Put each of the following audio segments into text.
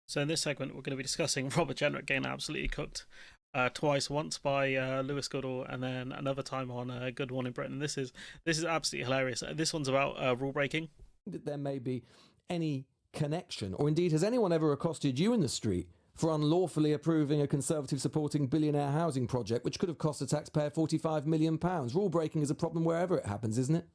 So in this segment, we're going to be discussing Robert Jenrick getting absolutely cooked twice. Once by Lewis Goodall, and then another time on Good Morning Britain. This is absolutely hilarious. This one's about rule breaking. That there may be any connection, or indeed has anyone ever accosted you in the street for unlawfully approving a Conservative supporting billionaire housing project which could have cost the taxpayer £45 million? Rule breaking is a problem wherever it happens, isn't it?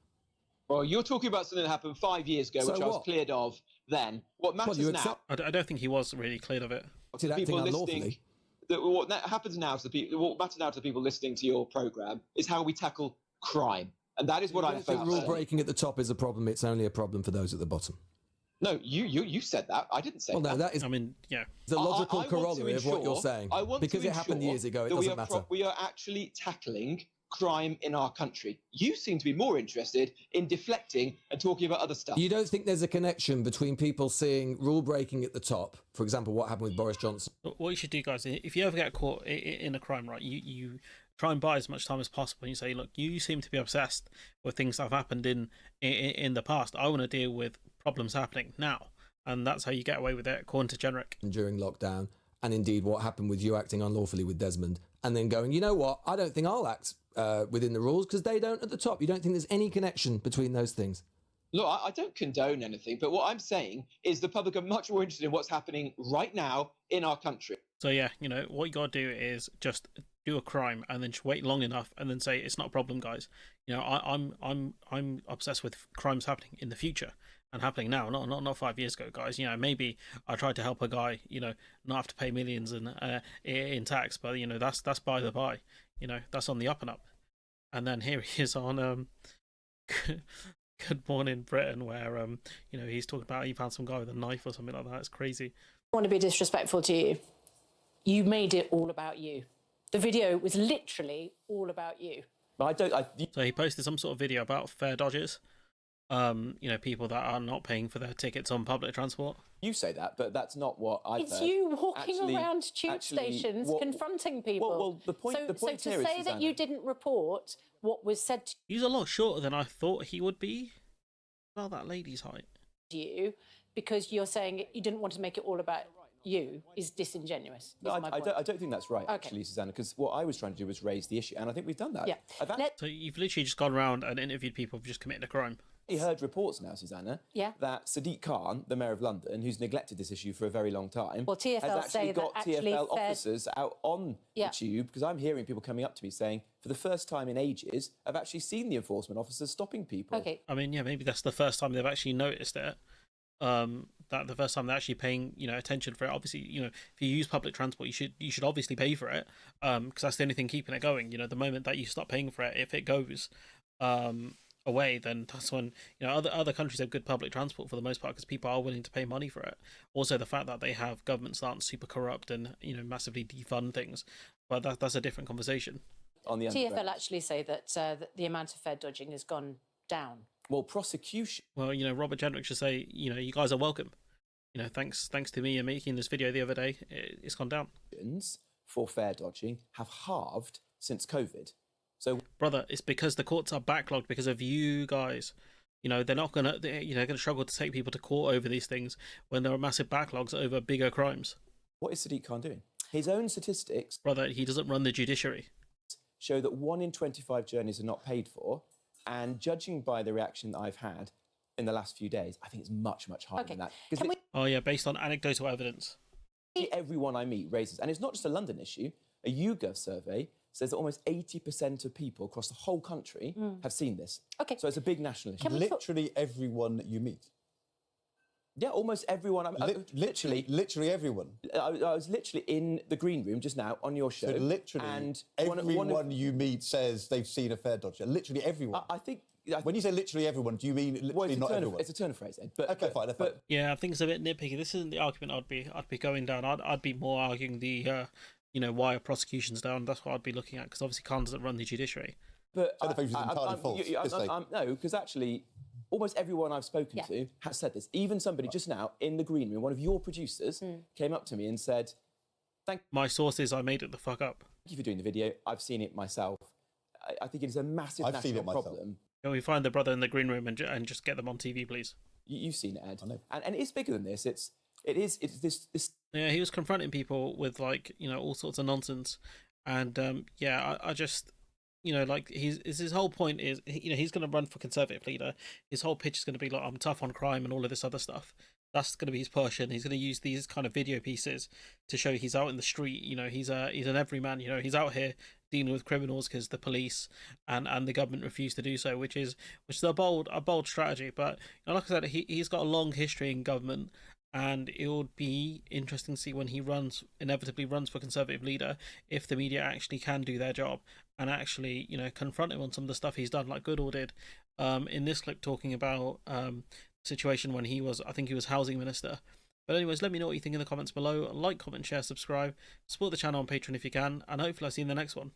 Well, you're talking about something that happened 5 years ago, So which I was what? cleared of then. What matters you now, accept- I don't think he was really cleared of it. Acting unlawfully. listening, what happens now to the people, what matters now to the people listening to your programme is how we tackle crime, and that is what I think rule breaking at the top is a problem. It's only a problem for those at the bottom. No, you said that. I didn't say that. Well, no, that is. I mean, yeah. The logical corollary of what you're saying. Because it happened years ago, it doesn't matter. We are actually tackling crime in our country. You seem to be more interested in deflecting and talking about other stuff. You don't think there's a connection between people seeing rule breaking at the top, for example, what happened with Boris Johnson? What you should do, guys, if you ever get caught in a crime, right, you try and buy as much time as possible. And you say, look, you seem to be obsessed with things that have happened in the past. I want to deal with problems happening now. And that's how you get away with it, according to Jenrick. During lockdown, and indeed what happened with you acting unlawfully with Desmond, and then going, you know what, I don't think I'll act within the rules because they don't at the top. You don't think there's any connection between those things? Look, I don't condone anything, but what I'm saying is the public are much more interested in what's happening right now in our country. So yeah, what you got to do is just do a crime and then just wait long enough and then say it's not a problem, guys. I'm obsessed with crimes happening in the future and happening now, not 5 years ago, guys. Maybe I tried to help a guy, not have to pay millions in tax, but that's by the by. That's on the up and up. And then here he is on Good Morning Britain, where he's talking about he found some guy with a knife or something like that. It's crazy. I want to be disrespectful to you. You made it all about you. The video was literally all about you. So he posted some sort of video about fare dodgers. People that are not paying for their tickets on public transport. You say that, but that's not what I've heard. It's you walking around tube stations confronting people. Well, the point so here to is, say that Susanna, you didn't report what was said to He's a lot shorter than I thought he would be. Well, that lady's height. you because you're saying you didn't want to make it all about you is disingenuous. No, I don't think that's right, actually, Susanna, because what I was trying to do was raise the issue, and I think we've done that. Yeah. So you've literally just gone around and interviewed people who've just committed a crime. You heard reports now, Susanna, that Sadiq Khan, the Mayor of London, who's neglected this issue for a very long time, well, TfL has actually got TfL officers out on the tube, because I'm hearing people coming up to me saying, for the first time in ages, I've actually seen the enforcement officers stopping people. Okay. I mean, yeah, maybe that's the first time they've actually noticed it. That the first time they're actually paying, attention for it. Obviously, if you use public transport, you should obviously pay for it, because that's the only thing keeping it going. The moment that you stop paying for it, if it goes away, then that's when other countries have good public transport for the most part because people are willing to pay money for it. Also, the fact that they have governments that aren't super corrupt and massively defund things, but that's a different conversation. On the TfL actually say that the amount of fare dodging has gone down. Well, prosecution. Well, Robert Jenrick should say, you guys are welcome. Thanks to me and making this video the other day, it's gone down. For fare dodging have halved since COVID. So, brother, it's because the courts are backlogged because of you guys. They're not gonna, they're gonna struggle to take people to court over these things when there are massive backlogs over bigger crimes. What is Sadiq Khan doing? His own statistics, brother, he doesn't run the judiciary, show that 1 in 25 journeys are not paid for, and judging by the reaction that I've had in the last few days, I think it's much higher than that. Oh yeah, based on anecdotal evidence. Everyone I meet raises, and it's not just a London issue. A YouGov survey says that almost 80% of people across the whole country have seen this. Okay. So it's a big national issue. Literally everyone that you meet. Yeah, almost everyone. Literally everyone. I was literally in the green room just now on your show. So literally and everyone you meet says they've seen a fare dodger. Literally everyone. I think... When you say literally everyone, do you mean literally not everyone? It's a turn of phrase, Ed. Okay, fine. Yeah, I think it's a bit nitpicky. This isn't the argument I'd be going down. I'd be more arguing the why are prosecutions down. That's what I'd be looking at because obviously Khan doesn't run the judiciary. But entirely false. No, because actually, almost everyone I've spoken to has said this. Even somebody just now in the green room, one of your producers, came up to me and said, My sources, I made it the fuck up. Thank you for doing the video. I've seen it myself. I think it is a massive national problem. Can we find the brother in the green room and just get them on TV, please? You've seen it, Ed. And it's bigger than this. It's It's this. Yeah, he was confronting people with, like, you know, all sorts of nonsense, and yeah, I just, you know, like, his whole point is, you know, he's going to run for Conservative leader. His whole pitch is going to be like, I'm tough on crime and all of this other stuff. That's going to be his push, and he's going to use these kind of video pieces to show he's out in the street. You know, he's an everyman. You know, he's out here dealing with criminals because the police and the government refuse to do so, which is a bold strategy. But, you know, like I said, he's got a long history in government, and it would be interesting to see when he inevitably runs for Conservative leader, if the media actually can do their job and actually, you know, confront him on some of the stuff he's done, like Goodall did in this clip, talking about situation when I think he was housing minister. But anyways, let me know what you think in the comments below. Like, comment, share, subscribe, support the channel on Patreon if you can, and hopefully I'll see you in the next one.